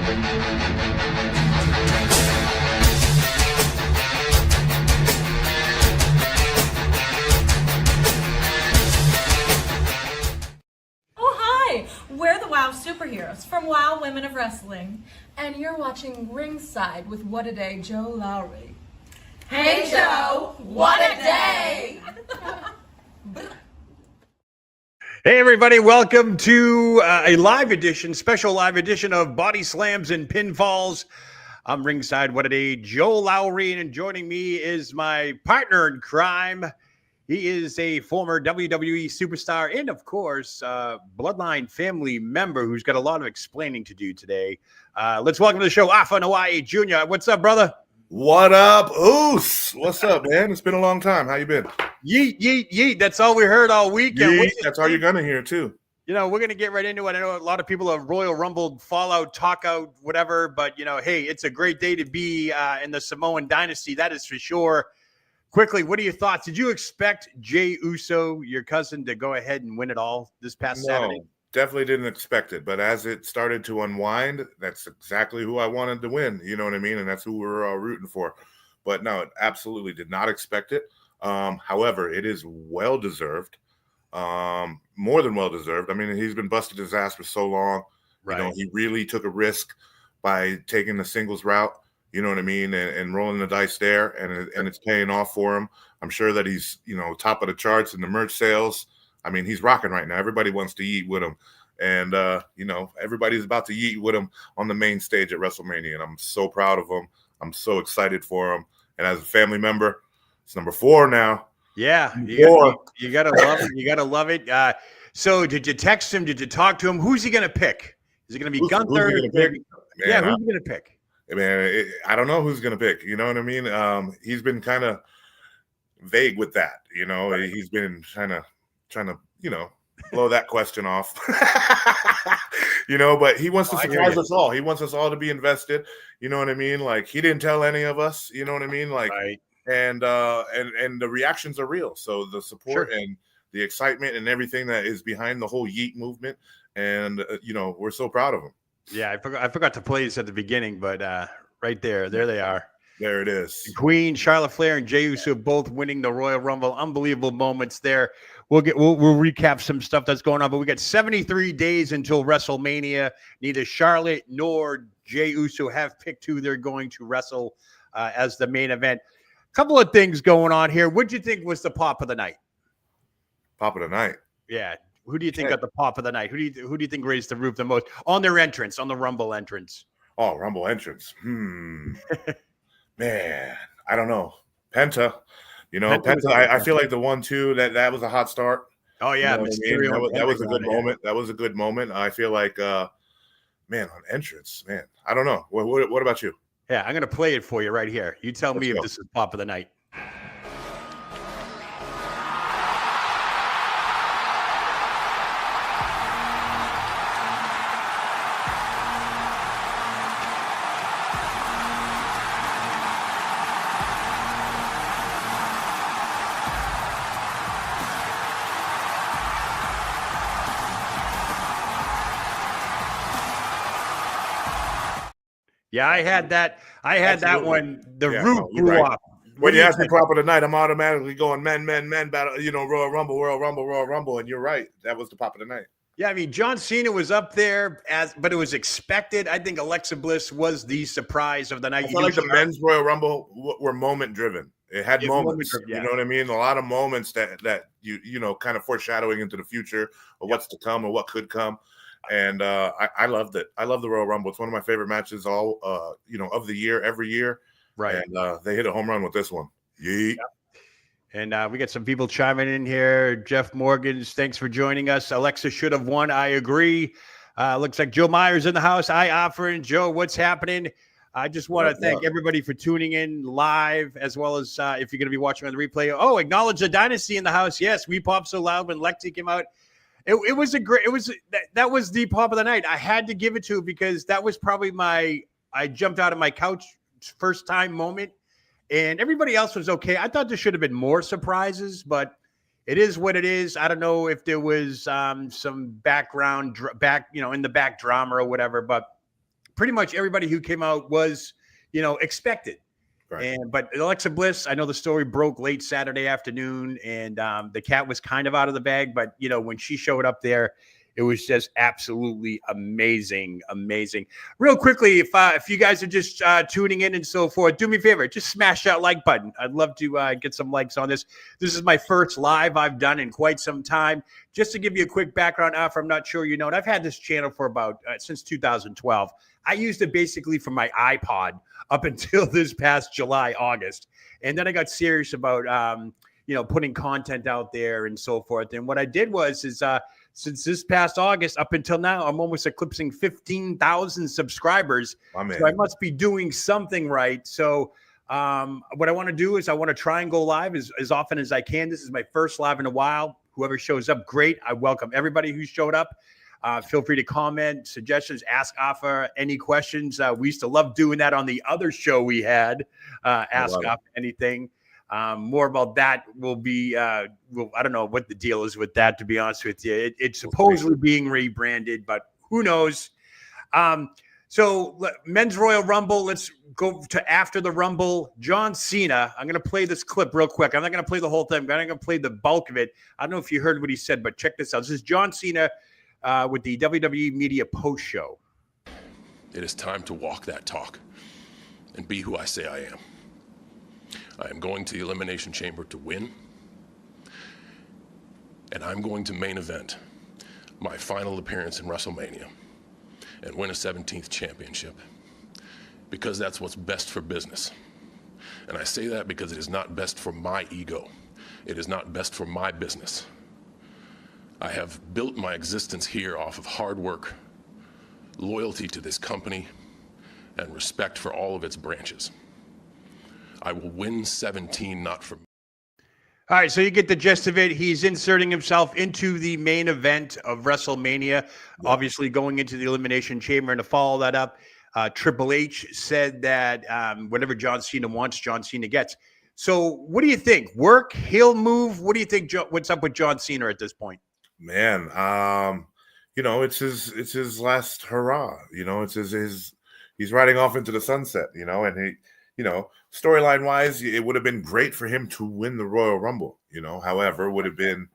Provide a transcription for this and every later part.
We're the WOW Superheroes from WOW Women of Wrestling, and you're watching Ringside with What a Day, Joe Lowry. Hey Joe, what a day! Hey everybody, welcome to a special live edition of BodySlams and Pinfalls. I'm Ringside, What a Day, Joe Lowry, and joining me is my partner in crime. He is a former WWE superstar and, of course, Bloodline family member who's got a lot of explaining to do today. Let's welcome to the show, Afa Anoa'i Jr. What's up, brother? What up, Oos? What's up, man? It's been a long time. How you been? Yeet, yeet, yeet. That's all we heard all weekend. Yeet. That's all you're going to hear, too. You know, we're going to get right into it. I know a lot of people have Royal Rumble, Fallout, Talk Out, whatever. But, you know, hey, it's a great day to be in the Samoan dynasty. That is for sure. Quickly, what are your thoughts? Did you expect Jey Uso, your cousin, to go ahead and win it all this past Saturday? No, definitely didn't expect it. But as it started to unwind, that's exactly who I wanted to win. You know what I mean? And that's who we're all rooting for. But no, absolutely did not expect it. However, it is well-deserved, more than well-deserved. I mean, he's been busted his ass for so long. Right. You know, he really took a risk by taking the singles route. You know what I mean? And rolling the dice there, and it's paying off for him. I'm sure that he's, you know, top of the charts in the merch sales. I mean, he's rocking right now. Everybody wants to yeet with him. And, you know, everybody's about to yeet with him on the main stage at WrestleMania. And I'm so proud of him. I'm so excited for him. And as a family member, it's number 4 now. Yeah. You got to love it. You got to love it. So did you text him? Did you talk to him? Who's he going to pick? Is it going to be Gunther? Who's he going to pick? Man, I don't know who's going to pick. You know what I mean? He's been kind of vague with that. You know, right. He's been trying to, you know, blow that question off. You know, but he wants to surprise us all. He wants us all to be invested. You know what I mean? Like, he didn't tell any of us. You know what I mean? Like, right. And the reactions are real. So the support and the excitement and everything that is behind the whole yeet movement, and you know, we're so proud of him. Yeah, I forgot to play this at the beginning, but right there they are. There it is. The Queen, Charlotte Flair, and Jey Uso both winning the Royal Rumble. Unbelievable moments there. We'll recap some stuff that's going on, but we got 73 days until WrestleMania. Neither Charlotte nor Jey Uso have picked who they're going to wrestle as the main event. A couple of things going on here. What do you think was the pop of the night? Pop of the night. Yeah. Who do you think got the pop of the night? Who do you think raised the roof the most on their entrance, on the Rumble entrance? Oh, Rumble entrance. Man, I don't know. Penta. You know, Penta. I feel like the 1-2 that was a hot start. Oh yeah, you know that was a good moment. That was a good moment. I feel like, man, on entrance, man. I don't know. What about you? Yeah, I'm gonna play it for you right here. You tell me if this is pop of the night. Yeah, I had that. One. The roof blew off. When you ask me pop of the night, I'm automatically going men battle. You know, Royal Rumble, and you're right. That was the pop of the night. Yeah, I mean, John Cena was up there but it was expected. I think Alexa Bliss was the surprise of the night. I feel like the men's Royal Rumble were moment driven. It had moments. You know what I mean? A lot of moments that you know, kind of foreshadowing into the future or what's to come or what could come. And I loved it. I love the Royal Rumble. It's one of my favorite matches you know, of the year, every year. Right. And they hit a home run with this one. Yeet. And we got some people chiming in here. Jeff Morgans, thanks for joining us. Alexa should have won. I agree. Looks like Joe Myers in the house. Hi, Offer and Joe. What's happening? I just want to thank everybody for tuning in live, as well as if you're going to be watching on the replay. Oh, acknowledge the dynasty in the house. Yes, we popped so loud when Lexi came out. It was a great. It was that was the pop of the night. I had to give it to because that was probably I jumped out of my couch first time moment, and everybody else was okay. I thought there should have been more surprises, but it is what it is. I don't know if there was some background in the back drama or whatever, but pretty much everybody who came out was, expected. Right. But Alexa Bliss, I know the story broke late Saturday afternoon, and the cat was kind of out of the bag. But when she showed up there, it was just absolutely amazing. Real quickly, if you guys are just tuning in and so forth, do me a favor, just smash that like button. I'd love to get some likes on this. This is my first live I've done in quite some time. Just to give you a quick background, Afa, I'm not sure you know it. I've had this channel for about since 2012. I used it basically for my iPod up until this past July, August. And then I got serious about, putting content out there and so forth. And what I did was since this past August up until now, I'm almost eclipsing 15,000 subscribers. So I must be doing something right. So what I want to do is I want to try and go live as often as I can. This is my first live in a while. Whoever shows up, great. I welcome everybody who showed up. Feel free to comment, suggestions, ask Afa any questions. We used to love doing that on the other show we had, Ask Afa Anything. More about that will be, I don't know what the deal is with that, to be honest with you. It's supposedly being rebranded, but who knows? So Men's Royal Rumble, let's go to after the Rumble. John Cena, I'm going to play this clip real quick. I'm not going to play the whole thing. I'm going to play the bulk of it. I don't know if you heard what he said, but check this out. This is John Cena with the WWE Media Post Show. It is time to walk that talk and be who I say I am. I am going to the Elimination Chamber to win, and I'm going to main event my final appearance in WrestleMania and win a 17th championship, because that's what's best for business. And I say that because it is not best for my ego. It is not best for my business. I have built my existence here off of hard work, loyalty to this company, and respect for all of its branches. I will win 17, not for me. All right, so you get the gist of it. He's inserting himself into the main event of WrestleMania, obviously going into the Elimination Chamber. And to follow that up, Triple H said that whatever John Cena wants, John Cena gets. So what do you think? Work, heel move? What do you think? What's up with John Cena at this point? Man, it's his last hurrah. It's his he's riding off into the sunset. And he, storyline wise, it would have been great for him to win the Royal Rumble. However, would have been,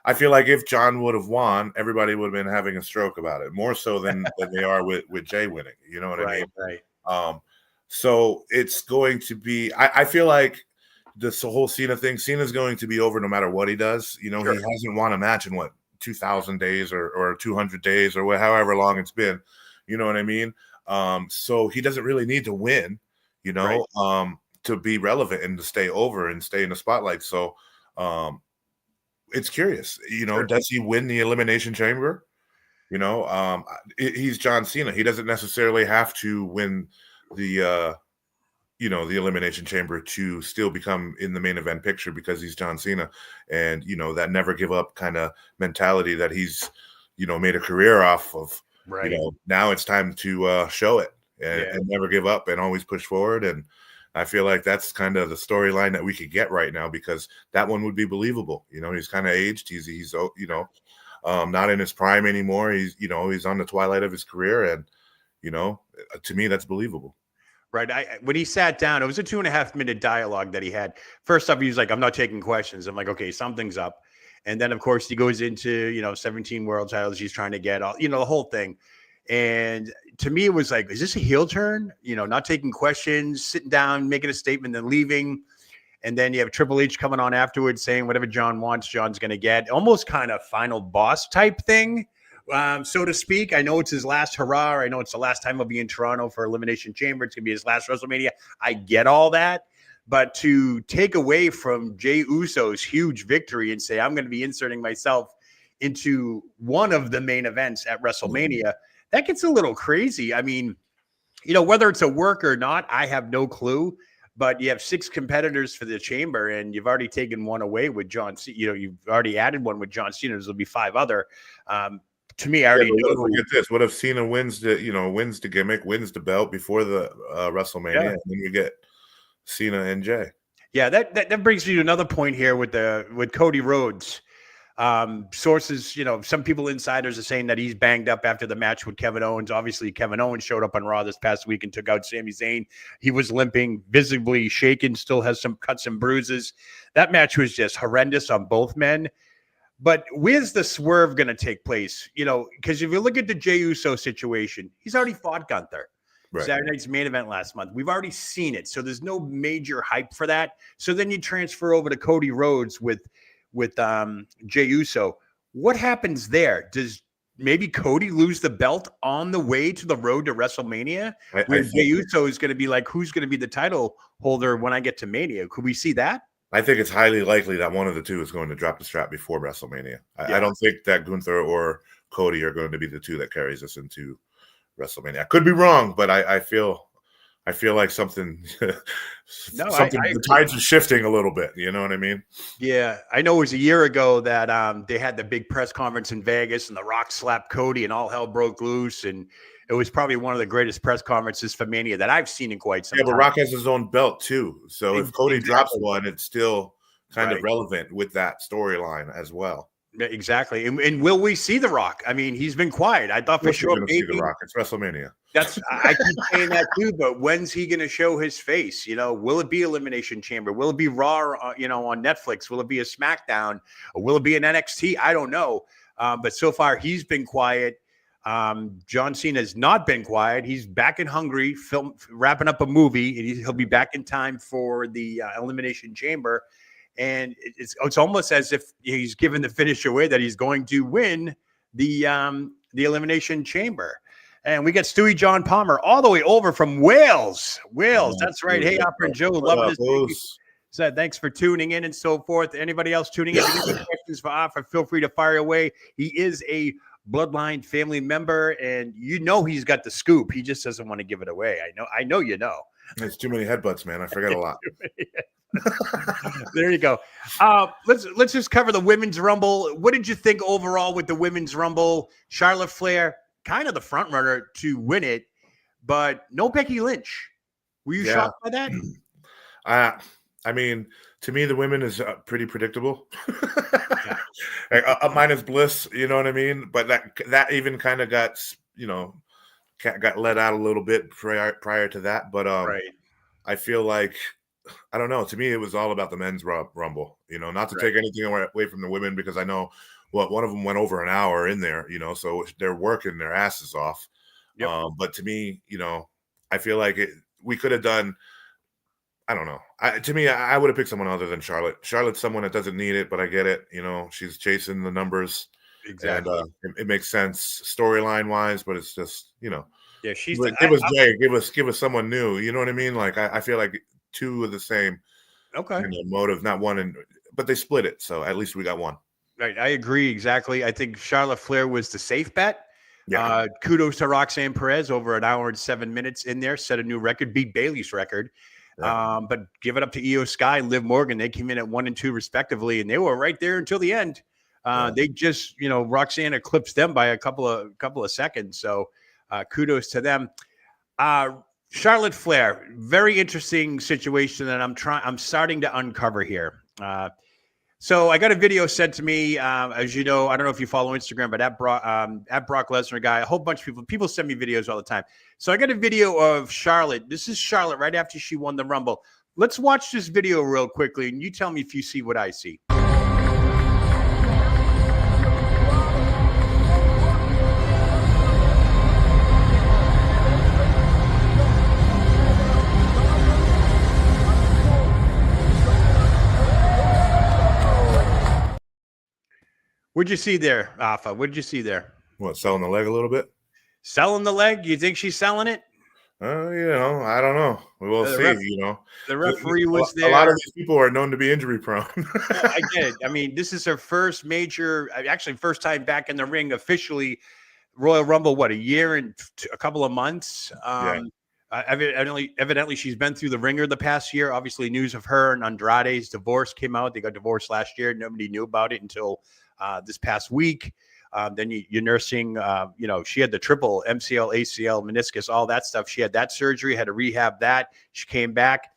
I feel like if John would have won, everybody would have been having a stroke about it, more so than they are with Jay winning. You know what I mean? Right. So it's going to be. I feel like this whole Cena thing, Cena's going to be over no matter what he does. Sure. He hasn't won a match in 2,000 days or 200 days or however long it's been. You know what I mean? So he doesn't really need to win, to be relevant and to stay over and stay in the spotlight. So it's curious, Sure. Does he win the Elimination Chamber? He's John Cena. He doesn't necessarily have to win the Elimination Chamber to still become in the main event picture, because he's John Cena, and that never give up kind of mentality that he's made a career off of. Right. Now it's time to show it and never give up and always push forward. And I feel like that's kind of the storyline that we could get right now, because that one would be believable. He's kind of aged. He's not in his prime anymore. He's on the twilight of his career, and to me, that's believable. Right. When he sat down, it was a 2.5-minute dialogue that he had. First up, he was like, "I'm not taking questions." I'm like, okay, something's up. And then, of course, he goes into, 17 world titles he's trying to get, all, the whole thing. And to me, it was like, is this a heel turn? Not taking questions, sitting down, making a statement, then leaving. And then you have Triple H coming on afterwards saying whatever John wants, John's going to get. Almost kind of final boss type thing, so to speak. I know it's his last hurrah. I know it's the last time he'll be in Toronto for Elimination Chamber. It's going to be his last WrestleMania. I get all that. But to take away from Jey Uso's huge victory and say, I'm going to be inserting myself into one of the main events at WrestleMania, that gets a little crazy. I mean, whether it's a work or not, I have no clue. But you have 6 competitors for the chamber, and you've already taken one away with John Cena. You've already added one with John Cena. There'll be 5 other. To me, I already know. Look at this. What if Cena wins the gimmick, wins the belt before the WrestleMania, and then you get Cena and Jay? Yeah, that brings me to another point here with Cody Rhodes. Sources, some people, insiders, are saying that he's banged up after the match with Kevin Owens. Obviously, Kevin Owens showed up on Raw this past week and took out Sami Zayn. He was limping, visibly shaken, still has some cuts and bruises. That match was just horrendous on both men. But where's the swerve going to take place? Because if you look at the Jey Uso situation, he's already fought Gunther. Right. Saturday night's main event last month. We've already seen it. So there's no major hype for that. So then you transfer over to Cody Rhodes with Jey Uso. What happens there? Does maybe Cody lose the belt on the way to the road to WrestleMania? Where Jey Uso is going to be like, who's going to be the title holder when I get to Mania? Could we see that? I think it's highly likely that one of the two is going to drop the strap before WrestleMania. I don't think that Gunther or Cody are going to be the two that carries us into WrestleMania. I could be wrong, but I feel like something. The tides are shifting a little bit. You know what I mean? Yeah, I know it was a year ago that they had the big press conference in Vegas, and The Rock slapped Cody, and all hell broke loose, and it was probably one of the greatest press conferences for Mania that I've seen in quite some time. Yeah, but Rock has his own belt too, so if Cody drops one, it's still kind of relevant with that storyline as well. Exactly. And will we see The Rock? I mean, he's been quiet. I thought for sure maybe see The Rock. It's WrestleMania. I keep saying that too, but when's he going to show his face? Will it be Elimination Chamber? Will it be Raw, on Netflix? Will it be a SmackDown? Or will it be an NXT? I don't know. But so far he's been quiet. John Cena has not been quiet. He's back in Hungary, wrapping up a movie, and he'll be back in time for the Elimination Chamber. And it's almost as if he's given the finish away that he's going to win the Elimination Chamber. And we got Stewie John Palmer all the way over from Wales. That's right. Hey, Afa and Joe, loving this. So thanks for tuning in and so forth. Anybody else tuning in? If you have any questions for Afa, feel free to fire away. He is a Bloodline family member, and he's got the scoop. He just doesn't want to give it away. I know you know. There's too many headbutts, man. I forget a lot. There you go. Let's just cover the Women's Rumble. What did you think overall with the Women's Rumble? Charlotte Flair, kind of the front runner to win it, but no Becky Lynch. Were you shocked by that? I mean, to me, the women is pretty predictable. Minus Bliss, you know what I mean? But that even kind of got let out a little bit prior to that. But I feel like, I don't know. To me, it was all about the men's rumble. Not to take anything away from the women, because I know one of them went over an hour in there. So they're working their asses off. Yep. But to me, I feel like we could have done. I don't know. To me, I would have picked someone other than Charlotte. Charlotte's someone that doesn't need it, but I get it. She's chasing the numbers. Exactly. And it makes sense storyline wise, but it's just, Yeah, she's give us Jay, give us someone new. You know what I mean? Like I feel like two of the same motive, not one, but they split it. So at least we got one. Right. I agree. Exactly. I think Charlotte Flair was the safe bet. Yeah. Kudos to Roxanne Perez, over an hour and 7 minutes in there, set a new record, beat Bayley's record. Yeah. But give it up to Io Sky, Liv Morgan. They came in at 1 and 2 respectively, and they were right there until the end. They just, Roxanne eclipsed them by a couple of seconds. So kudos to them. Charlotte Flair, very interesting situation that I'm starting to uncover here. So I got a video sent to me, as you know, I don't know if you follow Instagram, but at Brock Lesnar guy, a whole bunch of people send me videos all the time. So I got a video of Charlotte. This is Charlotte right after she won the Rumble. Let's watch this video real quickly, and you tell me if you see what I see. What'd you see there, Afa? What did you see there? What, selling the leg a little bit? Selling the leg? You think she's selling it? I don't know. We will see. The referee was there. A lot of these people are known to be injury prone. I get it. I mean, this is her first time back in the ring officially. Royal Rumble, what, a year and a couple of months? Evidently, she's been through the ringer the past year. Obviously, news of her and Andrade's divorce came out. They got divorced last year. Nobody knew about it until this past week. Then you're nursing, she had the triple MCL, ACL, meniscus, all that stuff. She had that surgery, had to rehab that. She came back.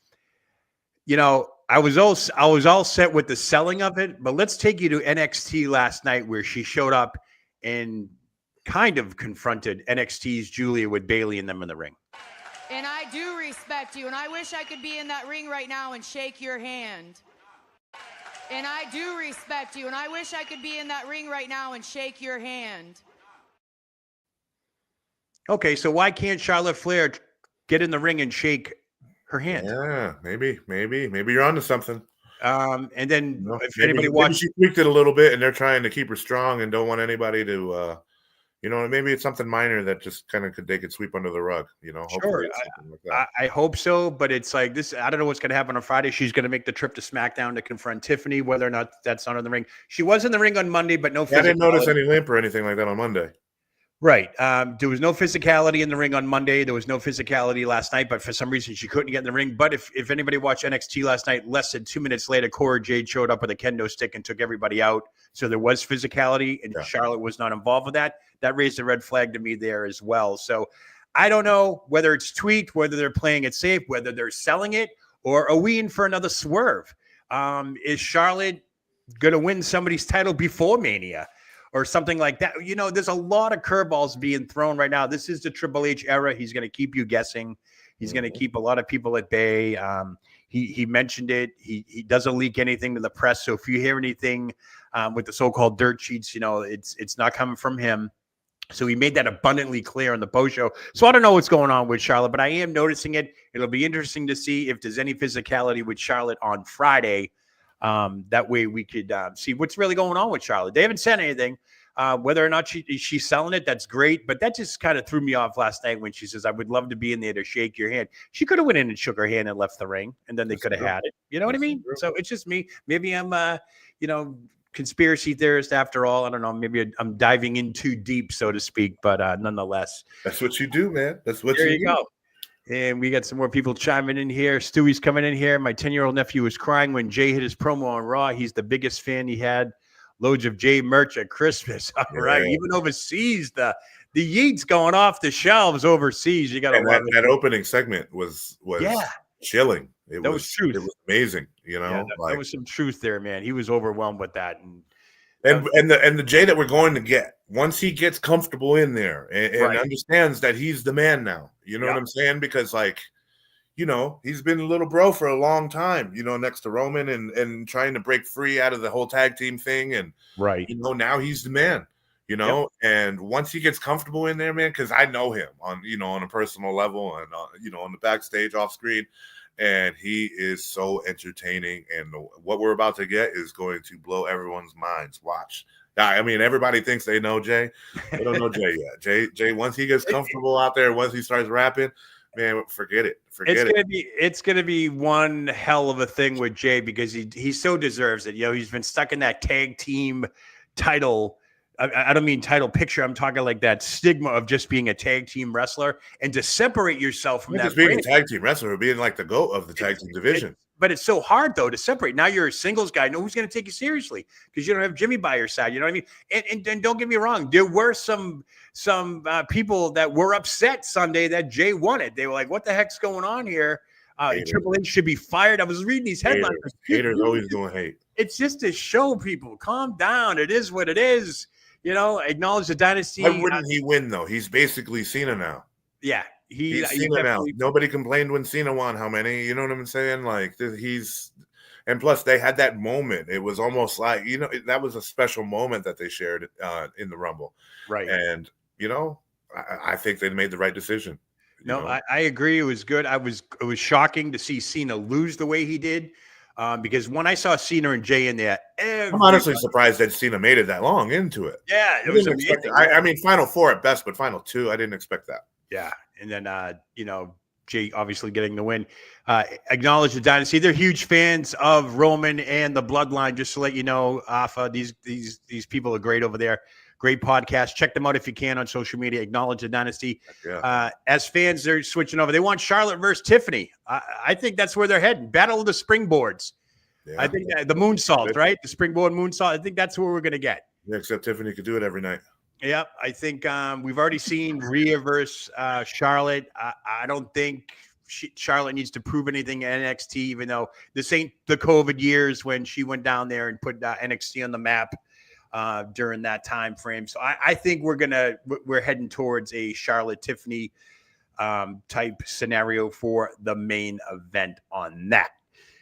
I was all set with the selling of it, but let's take you to NXT last night where she showed up and kind of confronted NXT's Julia with Bailey and them in the ring. And I do respect you, and I wish I could be in that ring right now and shake your hand. And I do respect you, and I wish I could be in that ring right now and shake your hand. Okay, so why can't Charlotte Flair get in the ring and shake her hand? Yeah, maybe you're onto something. And then if maybe, anybody maybe watched, she tweaked it a little bit, and they're trying to keep her strong and don't want anybody to, maybe it's something minor that just kind of they could sweep under the rug. Hopefully it's something like that. I hope so, but it's like this. I don't know what's going to happen on Friday. She's going to make the trip to SmackDown to confront Tiffany, whether or not that's not in the ring. She was in the ring on Monday, but no. I didn't notice any limp or anything like that on Monday. Right. There was no physicality in the ring on Monday. There was no physicality last night, but for some reason she couldn't get in the ring. But if anybody watched NXT last night, less than 2 minutes later, Cora Jade showed up with a kendo stick and took everybody out. So there was physicality, and Charlotte was not involved with that. That raised a red flag to me there as well. So I don't know whether it's tweaked, whether they're playing it safe, whether they're selling it, or are we in for another swerve? Is Charlotte going to win somebody's title before Mania? Or something like that. There's a lot of curveballs being thrown right now. This is the Triple H era. He's going to keep you guessing. He's going to keep a lot of people at bay. He mentioned it. He doesn't leak anything to the press. So if you hear anything with the so-called dirt sheets, it's not coming from him. So he made that abundantly clear on the post show. So I don't know what's going on with Charlotte, but I am noticing it. It'll be interesting to see if there's any physicality with Charlotte on Friday. That way we could see what's really going on with Charlotte. They haven't said anything. Whether or not she's selling it, that's great. But that just kind of threw me off last night when she says, I would love to be in there to shake your hand. She could have went in and shook her hand and left the ring, and then they could have had it. You know what I mean? So it's just me. Maybe I'm, conspiracy theorist after all. I don't know. Maybe I'm diving in too deep, so to speak. But nonetheless. That's what you do, man. That's what there you do. Go. And we got some more people chiming in here. Stewie's coming in here. My 10-year-old nephew was crying when Jay hit his promo on Raw. He's the biggest fan. He had loads of Jay merch at Christmas. All right. Even overseas, the Yeats going off the shelves overseas. You got to love that opening segment was chilling. That was truth. It was amazing. There was some truth there, man. He was overwhelmed with that. And the Jay that we're going to get, once he gets comfortable in there and understands that he's the man now, you know what I'm saying? Because he's been a little bro for a long time, next to Roman and trying to break free out of the whole tag team thing. And now he's the man, and once he gets comfortable in there, man, because I know him on a personal level and on the backstage off screen. And he is so entertaining. And what we're about to get is going to blow everyone's minds. Watch. I mean, everybody thinks they know Jay. They don't know Jay yet. Jay, once he gets comfortable out there, once he starts rapping, man, forget it. It's gonna be one hell of a thing with Jay because he so deserves it. He's been stuck in that tag team title. I don't mean title picture. I'm talking like that stigma of just being a tag team wrestler and to separate yourself from that. Just being a tag team wrestler, being like the GOAT of the tag team division. But it's so hard though to separate. Now you're a singles guy. No one's going to take you seriously because you don't have Jimmy by your side. You know what I mean? And don't get me wrong. There were some people that were upset Sunday that Jay won it. They were like, "What the heck's going on here? Triple H should be fired." I was reading these headlines. Haters always doing hate. It's just to show people, calm down. It is what it is. Acknowledge the dynasty. Why wouldn't he win though? He's basically Cena now. Yeah. He's Cena now. Nobody complained when Cena won. How many? You know what I'm saying? Like and plus they had that moment. It was almost like that was a special moment that they shared in the Rumble, right? And I think they made the right decision. No, I agree. It was good. It was shocking to see Cena lose the way he did. Because when I saw Cena and Jay in there, I'm honestly surprised that Cena made it that long into it. Yeah, it was amazing. I mean, Final 4 at best, but Final 2, I didn't expect that. Yeah, and then Jay obviously getting the win. Acknowledge the dynasty. They're huge fans of Roman and the Bloodline. Just to let you know, Afa, these people are great over there. Great podcast. Check them out if you can on social media. Acknowledge the dynasty. Yeah. As fans, they're switching over. They want Charlotte versus Tiffany. I think that's where they're heading. Battle of the springboards. Yeah. I think the moonsault, right? The springboard moonsault. I think that's where we're going to get. Yeah, except Tiffany could do it every night. Yep. I think we've already seen Rhea versus Charlotte. I don't think Charlotte needs to prove anything in NXT, even though this ain't the COVID years when she went down there and put NXT on the map during that time frame. So I think we're heading towards a Charlotte Tiffany type scenario for the main event on that.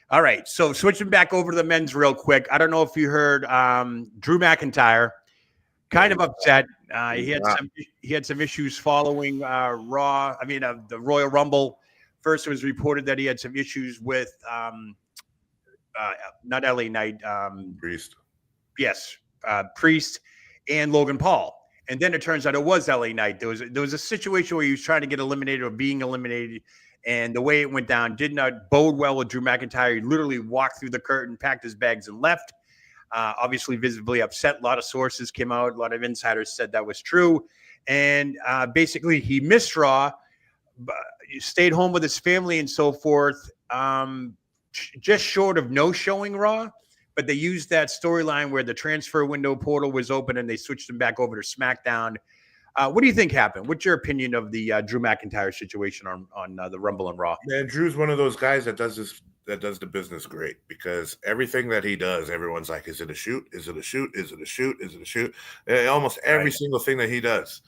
All right, so switching back over to the men's real quick. I don't know if you heard Drew McIntyre kind of upset. He had some issues following Raw. I mean, the Royal Rumble. First, it was reported that he had some issues with not LA Knight, Priest. Yes, Priest and Logan Paul. And then it turns out it was LA Knight. There was a situation where he was trying to get eliminated or being eliminated. And the way it went down did not bode well with Drew McIntyre. He literally walked through the curtain, packed his bags, and left. Obviously, visibly upset. A lot of sources came out. A lot of insiders said that was true. And basically, he missed Raw, stayed home with his family and so forth, just short of no showing Raw. But they used that storyline where the transfer window portal was open and they switched him back over to SmackDown. What do you think happened? What's your opinion of the Drew McIntyre situation on the Rumble and Raw? Man, Drew's one of those guys that does the business great, because everything that he does, everyone's like, is it a shoot? Is it a shoot? Is it a shoot? Is it a shoot? And almost every single thing that he does,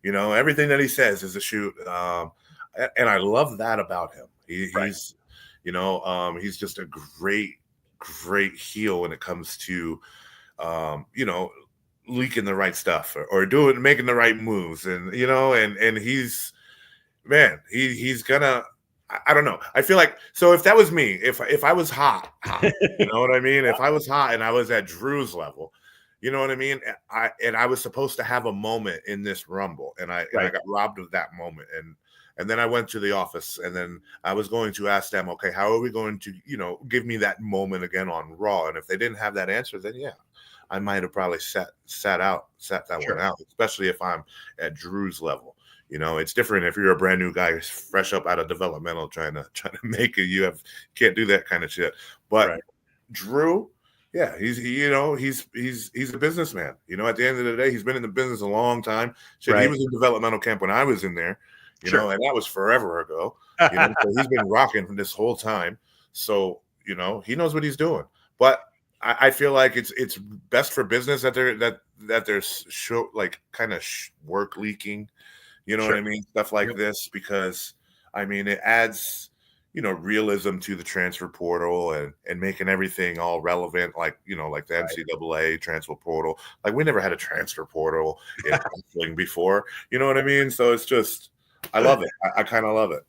everything that he says is a shoot. And I love that about him. He's just a great heel when it comes to, leaking the right stuff or making the right moves. And, and he's gonna, I don't know. I feel like, so if that was me, if I was hot, you know what I mean? If I was hot and I was at Drew's level, you know what I mean? I was supposed to have a moment in this Rumble, and I got robbed of that moment. And then I went to the office, and then I was going to ask them, okay, how are we going to, give me that moment again on Raw? And if they didn't have that answer, then yeah, I might have probably sat that one out, especially if I'm at Drew's level. It's different if you're a brand new guy fresh up out of developmental trying to make it. You can't do that kind of shit. But Drew, yeah, he's a businessman. At the end of the day, he's been in the business a long time. Shit, he was in developmental camp when I was in there. And that was forever ago. So he's been rocking from this whole time. So, he knows what he's doing. But I feel like it's best for business that there's work leaking, what I mean? Stuff like this, because it adds, realism to the transfer portal and making everything all relevant, like the NCAA transfer portal. Like, we never had a transfer portal in wrestling before, you know what I mean? So it's just, I love it. I kind of love it.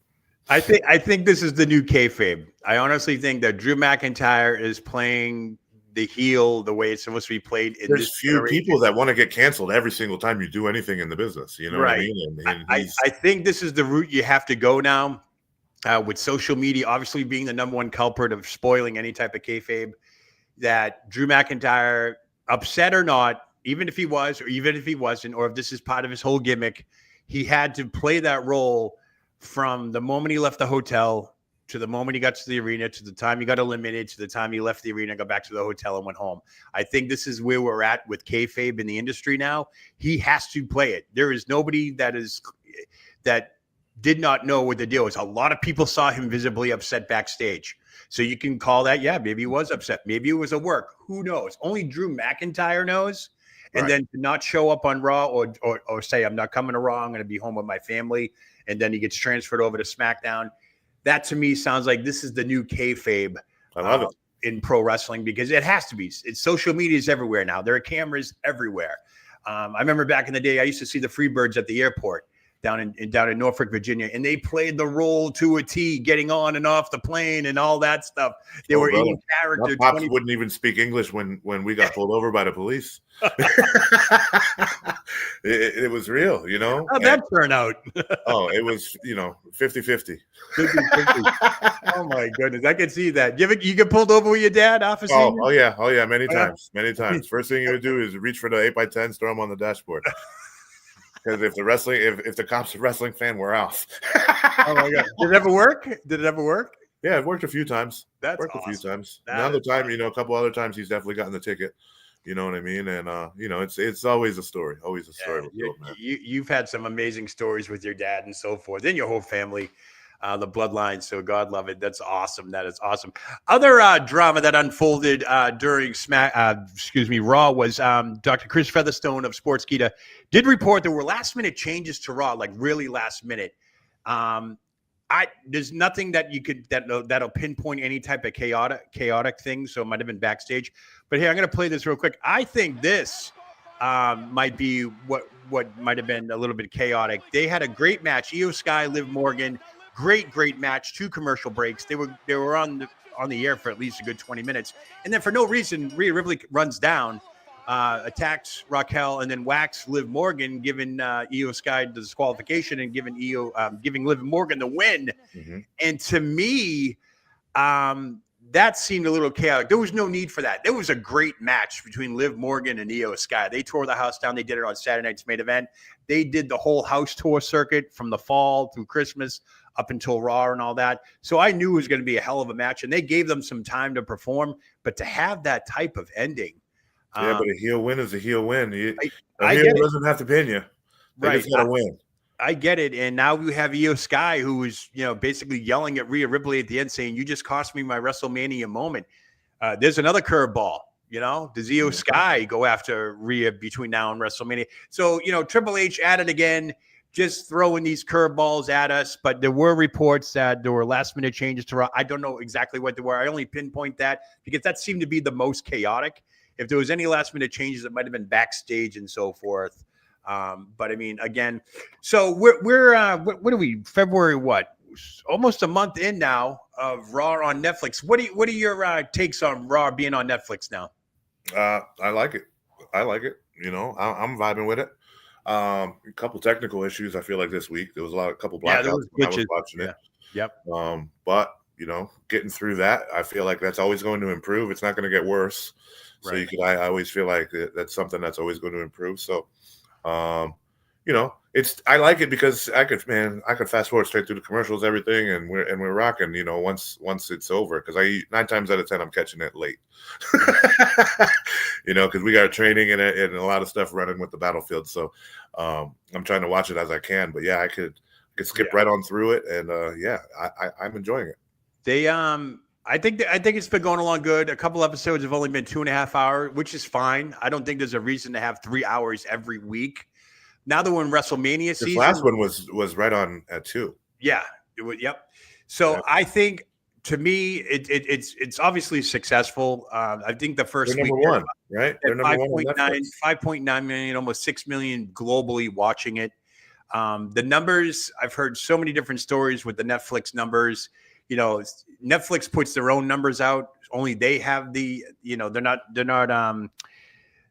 I think this is the new kayfabe. I honestly think that Drew McIntyre is playing the heel the way it's supposed to be played. There's few people that want to get canceled every single time you do anything in the business. You know what I mean? And I think this is the route you have to go now, with social media obviously being the number one culprit of spoiling any type of kayfabe. That Drew McIntyre, upset or not, even if he was, or even if he wasn't, or if this is part of his whole gimmick, he had to play that role from the moment he left the hotel to the moment he got to the arena, to the time he got eliminated, to the time he left the arena, got back to the hotel and went home. I think this is where we're at with kayfabe in the industry now. He has to play it. There is nobody that did not know what the deal was. A lot of people saw him visibly upset backstage. So you can call that, yeah, maybe he was upset. Maybe it was a work. Who knows? Only Drew McIntyre knows. And then to not show up on Raw or say, I'm not coming to Raw, I'm going to be home with my family, and then he gets transferred over to SmackDown. That to me sounds like this is the new kayfabe. I love it. In pro wrestling, because it has to be. It's social media is everywhere now. There are cameras everywhere. I remember back in the day, I used to see the Freebirds at the airport down in Norfolk, Virginia, and they played the role to a T, getting on and off the plane and all that stuff. They were in character. My pops wouldn't even speak English when we got pulled over by the police. it was real, How'd that turn out? It was, 50-50. 50-50. Oh my goodness, I can see that. You get pulled over with your dad, officer? Oh yeah, many times. First thing you would do is reach for the 8x10, throw them on the dashboard. Because if the cops are a wrestling fan, we're off. Oh my god! Did it ever work? Yeah, it worked a few times. That's worked awesome. A few times. That Another time, a couple other times, he's definitely gotten the ticket. You know what I mean? And it's always a story. Always a story. You've had some amazing stories with your dad and so forth, and your whole family. the bloodline. So God love it. That's awesome. That is awesome. Other drama that unfolded during Raw was Dr. Chris Featherstone of Sportskeeda did report there were last minute changes to Raw, like really last minute. There's nothing that you could that'll pinpoint any type of chaotic thing. So it might have been backstage. But here, I'm going to play this real quick. I think this might be what might have been a little bit chaotic. They had a great match. Io Sky, Liv Morgan, great match. 2 commercial breaks. They were on the air for at least a good 20 minutes, and then for no reason, Rhea Ripley runs down, attacks Raquel, and then whacks Liv Morgan, giving Io Sky the disqualification and giving Liv Morgan the win. Mm-hmm. And to me, that seemed a little chaotic. There was no need for that. There was a great match between Liv Morgan and Io Sky. They tore the house down. They did it on Saturday night's main event. They did the whole house tour circuit from the fall through Christmas up until Raw and all that. So I knew it was going to be a hell of a match, and they gave them some time to perform. But to have that type of ending. Yeah, but a heel win is a heel win. I heel get it. Doesn't have to pin you. They just got to win. I get it. And now we have Io Sky, who was, basically yelling at Rhea Ripley at the end saying, "You just cost me my WrestleMania moment." There's another curveball, does Io Sky go after Rhea between now and WrestleMania? So, Triple H at it again, just throwing these curveballs at us. But there were reports that there were last minute changes to Raw. I don't know exactly what they were. I only pinpoint that because that seemed to be the most chaotic. If there was any last minute changes, it might have been backstage and so forth. But I mean, again, so we're what are we? February what? Almost a month in now of Raw on Netflix. What are your takes on Raw being on Netflix now? I like it. I'm vibing with it. A couple technical issues. I feel like this week there was a couple blackouts when I was watching it. Yep. But getting through that, I feel like that's always going to improve. It's not going to get worse. Right. So I always feel like that's something that's always going to improve. So. I like it because I could fast forward straight through the commercials, everything, and we're rocking. Once it's over, because 9 times out of 10 I'm catching it late. Because we got training and a lot of stuff running with the battlefield. So I'm trying to watch it as I can. But yeah, I could skip right on through it, and I'm enjoying it. I think it's been going along good. A couple episodes have only been 2.5 hours, which is fine. I don't think there's a reason to have 3 hours every week. Now that we're in WrestleMania season, this last one was right on at 2. Yeah, it would. Yep. So yeah. I think to me, it's obviously successful. I think the first They're week, number one, right? They're number 5.9 million, almost 6 million globally watching it. The numbers, I've heard so many different stories with the Netflix numbers. Netflix puts their own numbers out. Only they have they're not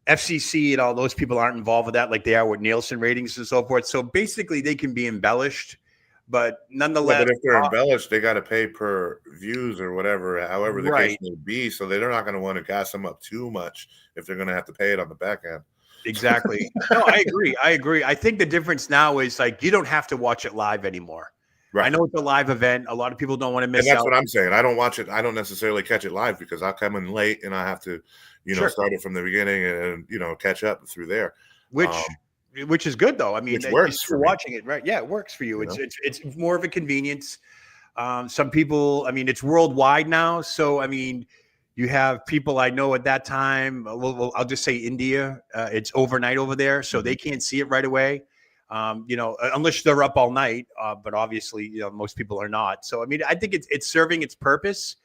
FCC and all those people aren't involved with that like they are with Nielsen ratings and so forth. So basically they can be embellished, but nonetheless. Yeah, but if they're embellished, they got to pay per views or whatever, however the case may be. So they're not going to want to gas them up too much if they're going to have to pay it on the back end. Exactly. No, I agree. I think the difference now is like you don't have to watch it live anymore. Right. I know it's a live event. A lot of people don't want to miss out. And that's what I'm saying. I don't watch it. I don't necessarily catch it live because I'll come in late and I have to, start it from the beginning and, catch up through there. Which is good though. I mean, it works for watching it, right? Yeah, it works for you. It's more of a convenience. Some people, I mean, it's worldwide now. So, I mean, you have people I know at that time. Well, I'll just say India. It's overnight over there, so they can't see it right away. Unless they're up all night, but obviously, most people are not. So, I mean, I think it's serving its purpose.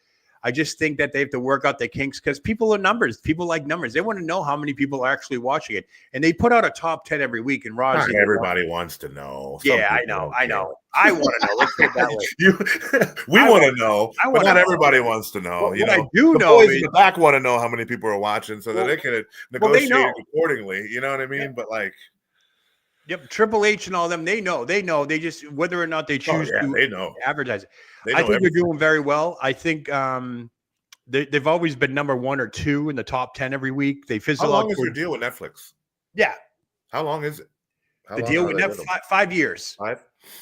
I just think that they have to work out the kinks because people are numbers. People like numbers. They want to know how many people are actually watching it. And they put out a top 10 every week. And Raw. Everybody wants to know. Yeah, I know. I want to know. Let's put it that way. We want to know, but not everybody wants to know. What I do know boys in the back want to know how many people are watching so that they can negotiate accordingly. You know what I mean? Yeah. But like. Yep, Triple H and all them, they know. They just whether or not they choose to advertise it. I think they're doing very well. I think they've always been number 1 or 2 in the top 10 every week. They fizzle out. How long is your deal with Netflix? Yeah. How long is it? The deal with Netflix? 5 years.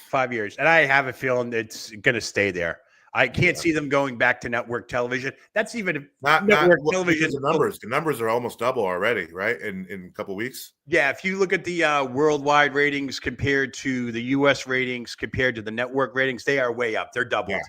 5 years. And I have a feeling it's going to stay there. I can't see them going back to network television. That's even Not network well, television. because the numbers. The numbers are almost double already, right? In a couple weeks. Yeah, if you look at the worldwide ratings compared to the U.S. ratings compared to the network ratings, they are way up. They're doubled.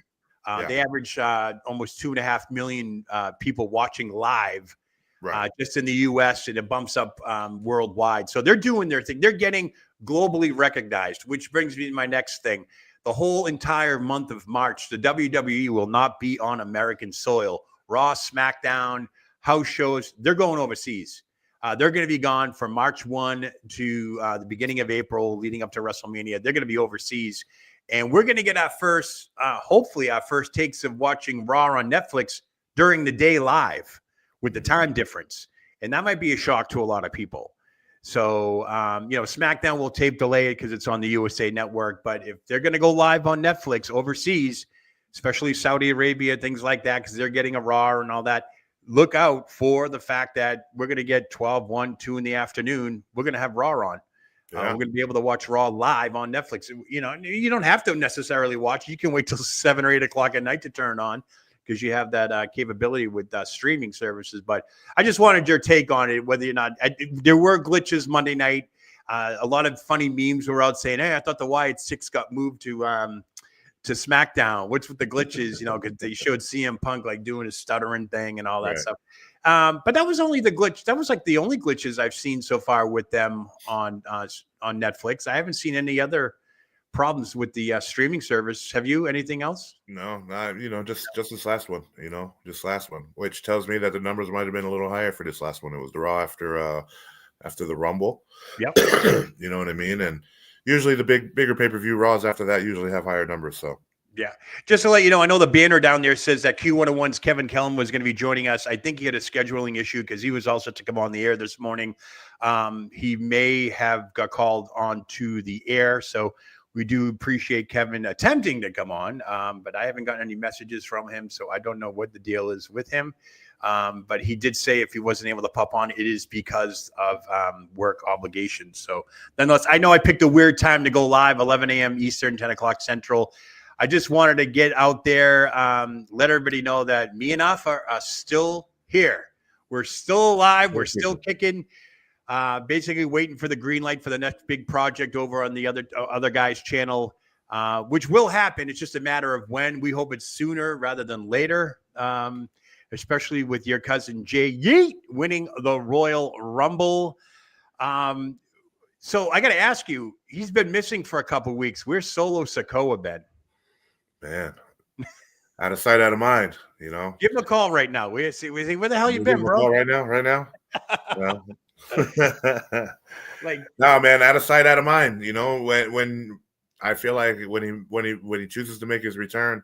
Yeah. They average almost 2.5 million people watching live Right. just in the U.S., and it bumps up worldwide. So they're doing their thing. They're getting globally recognized, which brings me to my next thing. The whole entire month of March, the WWE will not be on American soil. Raw, SmackDown, house shows, they're going overseas. They're going to be gone from March 1 to the beginning of April, leading up to WrestleMania. They're going to be overseas. And we're going to get our first, hopefully, our first takes of watching Raw on Netflix during the day live with the time difference. And that might be a shock to a lot of people. So, SmackDown will tape delay it because it's on the USA Network. But if they're going to go live on Netflix overseas, especially Saudi Arabia, things like that, because they're getting a Raw and all that, look out for the fact that we're going to get 12, 1, 2 in the afternoon. We're going to have Raw on. Yeah. We're going to be able to watch Raw live on Netflix. You don't have to necessarily watch. You can wait till 7 or 8 o'clock at night to turn on because you have that capability with streaming services. But I just wanted your take on it, whether or not there were glitches Monday night. A lot of funny memes were out saying, hey, I thought the Wyatt Six got moved to SmackDown. What's with the glitches, because they showed CM Punk like doing his stuttering thing and all that stuff. But that was only the glitch. That was like the only glitches I've seen so far with them on Netflix. I haven't seen any other problems with the streaming service. Have you? Anything else? No, not just this last one. Just last one, which tells me that the numbers might have been a little higher for this last one. It was the Raw after the Rumble. Yep. You know what I mean? And usually the bigger pay-per-view Raws after that usually have higher numbers. So yeah, just to let you know, I know the banner down there says that Q101's Kevin Kellum was going to be joining us. I think he had a scheduling issue because he was all set to come on the air this morning. He may have got called on to the air, so we do appreciate Kevin attempting to come on, but I haven't gotten any messages from him, so I don't know what the deal is with him. But he did say if he wasn't able to pop on, it is because of work obligations. So nonetheless, I know I picked a weird time to go live, 11 a.m. Eastern, 10 o'clock Central. I just wanted to get out there, let everybody know that me and Afa are still here. We're still alive. We're still kicking. Basically waiting for the green light for the next big project over on the other guy's channel, which will happen. It's just a matter of when. We hope it's sooner rather than later, especially with your cousin Jay Yeet winning the Royal Rumble. So I got to ask you, he's been missing for a couple of weeks. Where's Solo Sikoa been? Man, out of sight, out of mind. Give him a call right now. Where the hell you been, bro? Right now. Well. Like, no, man, out of sight, out of mind. When I feel like when he chooses to make his return,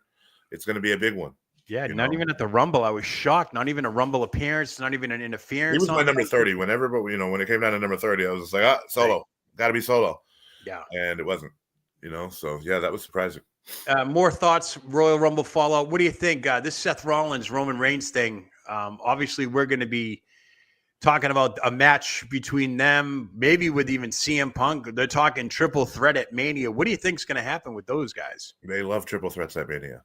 it's going to be a big one. Yeah, not even at the Rumble. I was shocked. Not even a Rumble appearance. Not even an interference. He was my number 30. When it came down to number 30, I was just like, Solo, got to be Solo. Yeah, and it wasn't. So yeah, that was surprising. More thoughts, Royal Rumble fallout. What do you think? This Seth Rollins, Roman Reigns thing. Obviously, we're going to be talking about a match between them, maybe with even CM Punk. They're talking triple threat at Mania. What do you think is going to happen with those guys? They love triple threats at Mania.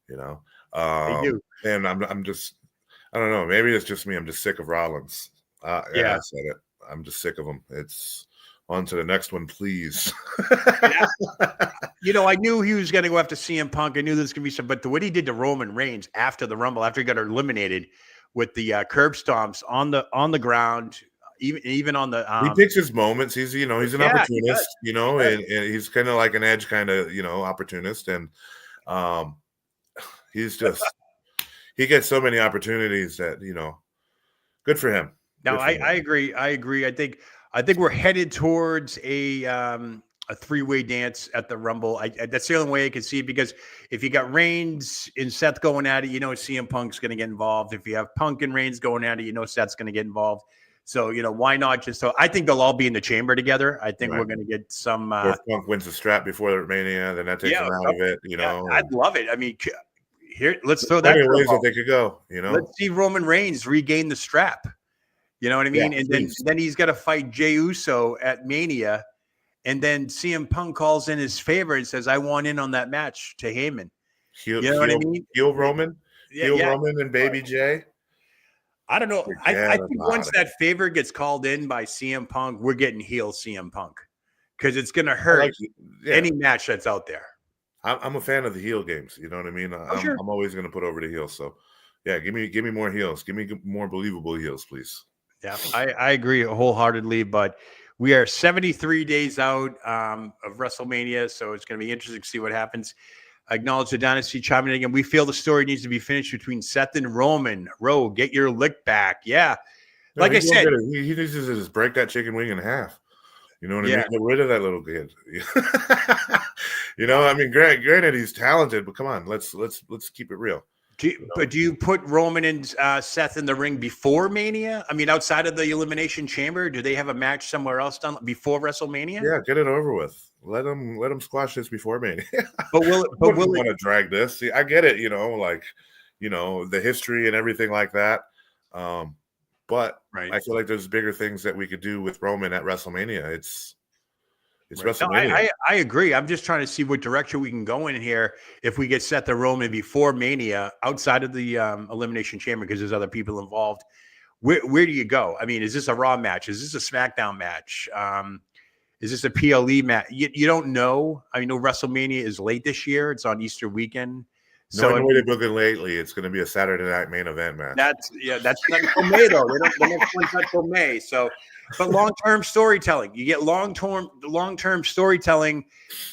They do. And I'm just, I don't know. Maybe it's just me. I'm just sick of Rollins. I said it. I'm just sick of him. It's on to the next one, please. I knew he was going to go after CM Punk. I knew there was going to be some, but what he did to Roman Reigns after the Rumble, after he got eliminated with the curb stomps on the ground, even on the he picks his moments. He's he's an opportunist, and he's kind of like an edge kind of opportunist, and he's just he gets so many opportunities that good for him. No, I agree. I think we're headed towards a three-way dance at the Rumble. That's the only way I can see it, because if you got Reigns and Seth going at it, CM Punk's going to get involved. If you have Punk and Reigns going at it, Seth's going to get involved. So, why not just I think they'll all be in the chamber together. I think we're going to get some. If Punk wins the strap before Mania, then that takes him out of it, I'd love it. I mean, here, let's throw that. Ways that they could go, Let's see Roman Reigns regain the strap. You know what I mean? Yeah, and then he's got to fight Jey Uso at Mania. And then CM Punk calls in his favor and says, I want in on that match to Heyman. Heel, You know what I mean? heel Roman, Yeah, heel yeah. Roman and Baby J. I don't know. I Forget think about once it. that favor gets called in by CM Punk, we're getting heel CM Punk because it's going to I hurt like, yeah, any match that's out there. I'm a fan of the heel games. You know what I mean? Oh, sure. I'm always going to put over the heels. So, yeah, give me more heels. Give me more believable heels, please. Yeah, I agree wholeheartedly. But we are 73 days out of WrestleMania, so it's going to be interesting to see what happens. Acknowledge the dynasty chiming in again. We feel the story needs to be finished between Seth and Roman. Ro, get your lick back. Yeah. No, Like I he won't said, get it. He needs to just break that chicken wing in half. You know what I yeah. mean? Get rid of that little kid. You know, I mean, granted, he's talented, but come on, let's keep it real. But do you put Roman and Seth in the ring before Mania? I mean, outside of the Elimination Chamber, do they have a match somewhere else done before WrestleMania? Yeah, get it over with. Let them squash this before Mania. But will I wouldn't want to drag this. See, I get it, like, the history and everything like that. But right. I feel like there's bigger things that we could do with Roman at WrestleMania. It's right. WrestleMania. No, I agree. I'm just trying to see what direction we can go in here if we get Seth and Roman before Mania, outside of the Elimination Chamber, because there's other people involved. Where do you go? I mean, is this a Raw match? Is this a SmackDown match? Is this a PLE match? You don't know. I know WrestleMania is late this year. It's on Easter weekend. So Knowing the way they book it lately, it's going to be a Saturday night main event match. That's not until May though. The next one's not until May. So, but long-term storytelling, you get long-term storytelling.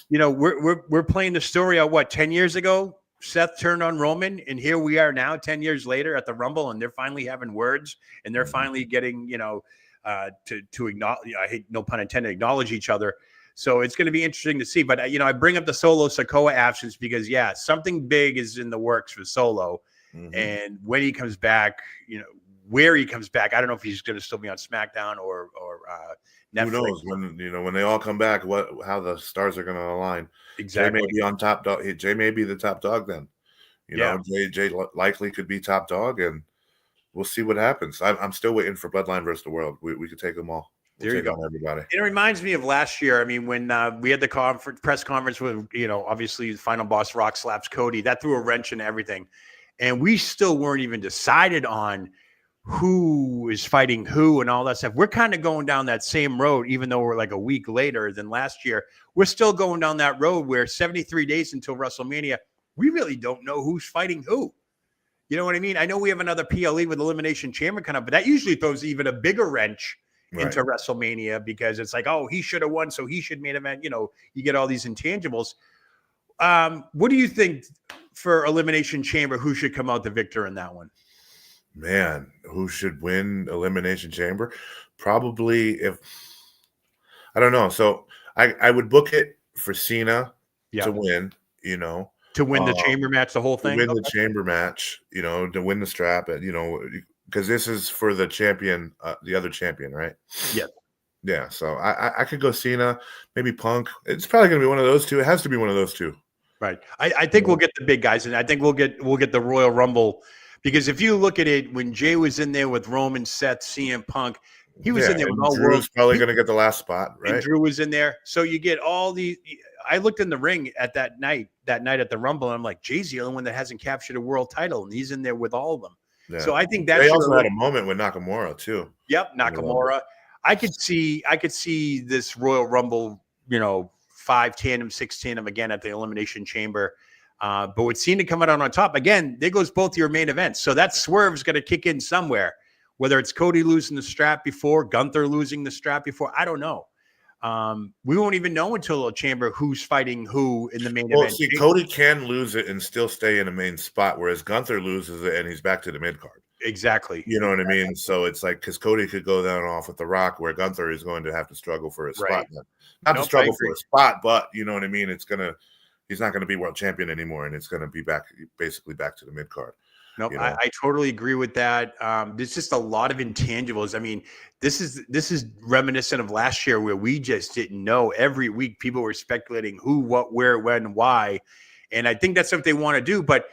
We're playing the story of what 10 years ago. Seth turned on Roman, and here we are now, 10 years later at the Rumble, and they're finally having words, and they're finally getting to acknowledge. I hate, no pun intended, acknowledge each other. So it's going to be interesting to see. But, I bring up the Solo Sikoa absence because, something big is in the works for Solo. Mm-hmm. And when he comes back, where he comes back, I don't know if he's going to still be on SmackDown or Netflix. Who knows when they all come back, how the stars are going to align. Exactly. Jay may be on top dog. Jay may be the top dog then. Jay likely could be top dog, and we'll see what happens. I'm still waiting for Bloodline versus the World. We could take them all. There you go. Everybody. It reminds me of last year. I mean, when we had the press conference with, obviously the final boss Rock slaps Cody, that threw a wrench in everything. And we still weren't even decided on who is fighting who and all that stuff. We're kind of going down that same road, even though we're like a week later than last year. We're still going down that road where 73 days until WrestleMania, we really don't know who's fighting who. You know what I mean? I know we have another PLE with Elimination Chamber kind of, but that usually throws even a bigger wrench into WrestleMania because it's like, oh, he should have won, so he should main event. You get all these intangibles. What do you think for Elimination Chamber? Who should come out the victor in that one? Man, who should win Elimination Chamber? Probably I don't know. So I would book it for Cena to win, To win the chamber match, the whole thing? To win the chamber match, to win the strap, because this is for the champion, the other champion, right? Yeah. Yeah, so I could go Cena, maybe Punk. It's probably going to be one of those two. It has to be one of those two. Right. I think we'll get the big guys, and I think we'll get the Royal Rumble. Because if you look at it, when Jay was in there with Roman, Seth, CM Punk, he was in there with all Drew's probably going to get the last spot, right? And Drew was in there. So you get all the – I looked in the ring at that night at the Rumble, and I'm like, Jay's the only one that hasn't captured a world title, and he's in there with all of them. Yeah. So I think that's – They also had a moment with Nakamura, too. Yep, Nakamura. I could see this Royal Rumble, 5 tandem, 6 tandem again at the Elimination Chamber. But with Cena coming out on top, again, there goes both your main events. So that swerve's going to kick in somewhere, whether it's Cody losing the strap before, Gunther losing the strap before. I don't know. We won't even know until the chamber who's fighting who in the main event. See, Cody can lose it and still stay in the main spot, whereas Gunther loses it and he's back to the mid card. Exactly. You know what I mean? So it's like, because Cody could go down off with The Rock, where Gunther is going to have to struggle for his spot. Not to struggle for a spot, but you know what I mean? He's not going to be world champion anymore, and it's going to be basically back to the mid card. Nope, I totally agree with that. There's just a lot of intangibles. I mean, this is reminiscent of last year where we just didn't know. Every week, people were speculating who, what, where, when, why, and I think that's what they want to do. But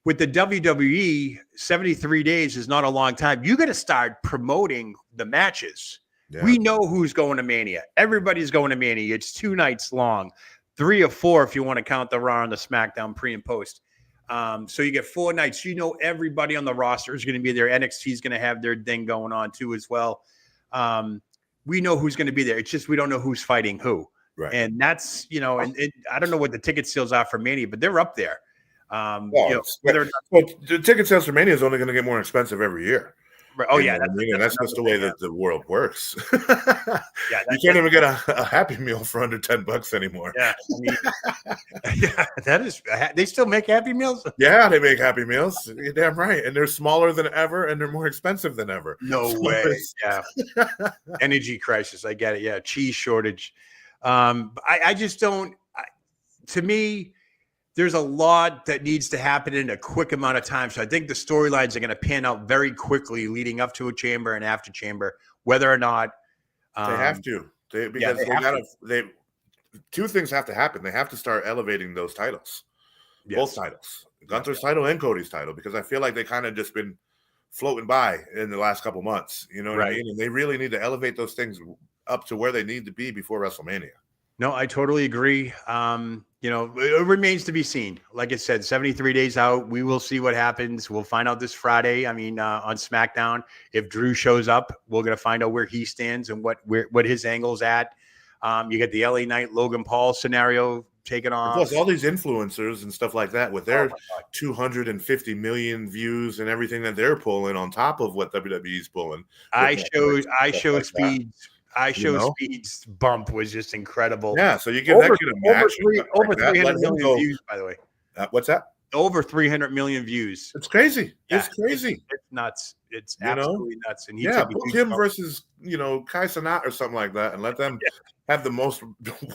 with the WWE, 73 days is not a long time. You got to start promoting the matches. Yeah. We know who's going to Mania. Everybody's going to Mania. It's 2 nights long. 3 or 4 if you want to count the Raw and the SmackDown pre and post. So you get 4 nights. You know everybody on the roster is going to be there. NXT is going to have their thing going on too as well. We know who's going to be there. It's just we don't know who's fighting who. Right. And that's, and I don't know what the ticket sales are for Mania, but they're up there. Well, the ticket sales for Mania is only going to get more expensive every year. Right. Oh, yeah. That's just the way that the world works. Yeah, you can't even get a Happy Meal for under $10 anymore. Yeah. Yeah, that is. They still make Happy Meals? Yeah, they make Happy Meals. You're damn right. And they're smaller than ever, and they're more expensive than ever. No way. Yeah. Energy crisis. I get it. Yeah. Cheese shortage. I just don't. To me, there's a lot that needs to happen in a quick amount of time. So I think the storylines are going to pan out very quickly leading up to a chamber and after chamber, whether or not they have to. Two things have to happen. They have to start elevating those titles, both titles, Gunther's title and Cody's title, because I feel like they kind of just been floating by in the last couple months. You know what I mean? And they really need to elevate those things up to where they need to be before WrestleMania. No, I totally agree. It remains to be seen. Like I said, 73 days out. We will see what happens. We'll find out this Friday. On SmackDown, if Drew shows up, we're going to find out where he stands and what his angle's at. You get the LA Knight Logan Paul scenario taken off. Plus, all these influencers and stuff like that with their 250 million views and everything that they're pulling on top of what WWE's pulling. Speed's bump was just incredible. Yeah, so you give that kid a match. Over 300 million views, by the way. What's that? Over 300 million views. It's crazy. Yeah, it's crazy. It's nuts. It's absolutely nuts. And put him versus Kai Cenat or something like that, and let them have the most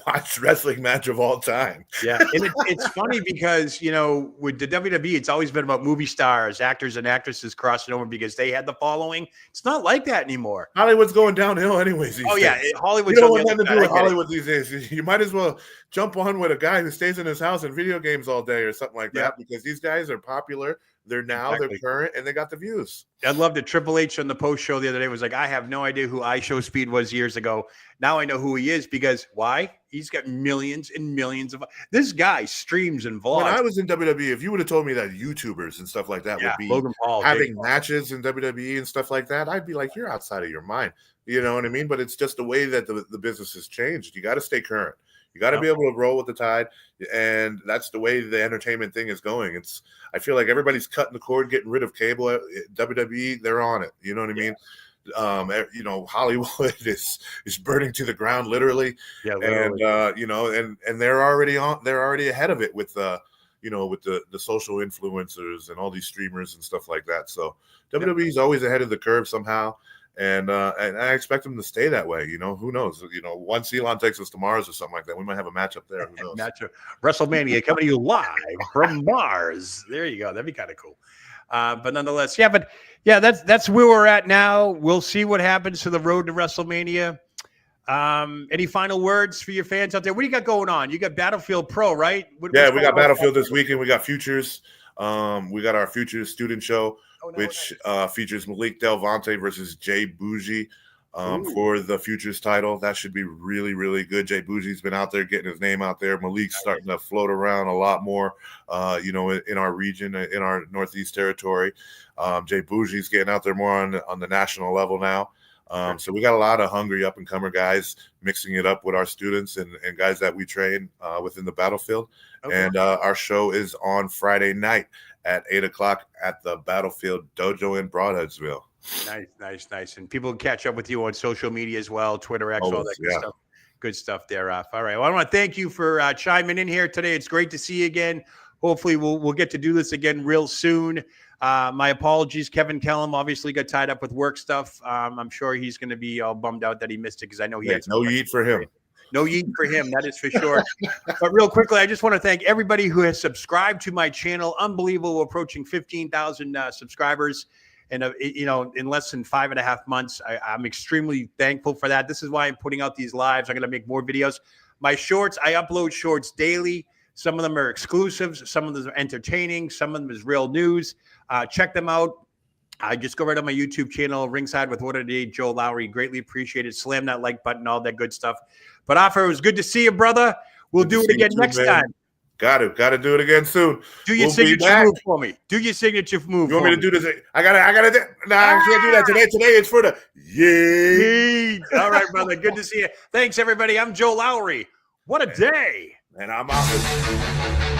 watched wrestling match of all time. Yeah, and it's funny because with the WWE, it's always been about movie stars, actors, and actresses crossing over because they had the following. It's not like that anymore. Hollywood's going downhill, anyways. Hollywood's. You don't want nothing to do with Hollywood these days. You might as well jump on with a guy who stays in his house and video games all day or something like that, because these guys are popular. They're they're current, and they got the views. I loved it. Triple H on the post show the other day was like, I have no idea who iShow Speed was years ago. Now I know who he is because why? He's got millions and millions of. This guy streams and vlogs. When I was in WWE, if you would have told me that YouTubers and stuff like that would be Logan Paul, having matches in WWE and stuff like that, I'd be like, you're outside of your mind. You know what I mean? But it's just the way that the business has changed. You got to stay current. You got to be able to roll with the tide, and that's the way the entertainment thing is going. I feel like everybody's cutting the cord, getting rid of cable. WWE, they're on it. You know what I mean? Hollywood is burning to the ground, literally. Yeah, literally. And they're already ahead of it with the social influencers and all these streamers and stuff like that. So WWE is always ahead of the curve somehow. And I expect them to stay that way. Who knows? Once Elon takes us to Mars or something like that, we might have a matchup there. Who knows? WrestleMania coming to you live from Mars. There you go. That'd be kind of cool. But nonetheless, that's where we're at now. We'll see what happens to the road to WrestleMania. Any final words for your fans out there? What do you got going on? You got Battlefield Pro, right? We got Battlefield this weekend. We got Futures. We got our Futures student show, which features Malik Del Vante versus Jay Bougie for the Futures title. That should be really, really good. Jay Bougie's been out there getting his name out there. Malik's starting to float around a lot more, in our region, in our Northeast territory. Jay Bougie's getting out there more on the national level now. So we got a lot of hungry up-and-comer guys mixing it up with our students and guys that we train within the Battlefield. Okay. And our show is on Friday night at 8:00 at the Battlefield Dojo in Broadheadsville. Nice. And people can catch up with you on social media as well, Twitter, X, all that good stuff. Good stuff there, Raf. All right. Well, I want to thank you for chiming in here today. It's great to see you again. Hopefully we'll get to do this again real soon. My apologies. Kevin Kellum obviously got tied up with work stuff. I'm sure he's going to be all bummed out that he missed it because I know he had no yeet for him. No yeet for him. That is for sure. But real quickly, I just want to thank everybody who has subscribed to my channel. Unbelievable. We're approaching 15,000 subscribers. And, in less than 5.5 months, I'm extremely thankful for that. This is why I'm putting out these lives. I'm going to make more videos. My shorts, I upload shorts daily. Some of them are exclusives. Some of them are entertaining. Some of them is real news. Check them out. I just go right on my YouTube channel, Ringside with What a Day, Joe Lowry. Greatly appreciate it. Slam that like button, all that good stuff. But Afa, it was good to see you, brother. We'll do it again next time. Got to do it again soon. Do your We'll be signature back. move for me. Do your signature move. You want for me to do this? I gotta. Nah, I can't do that today. Today it's for the All right, brother. Good to see you. Thanks, everybody. I'm Joe Lowry. What a day. And I'm out.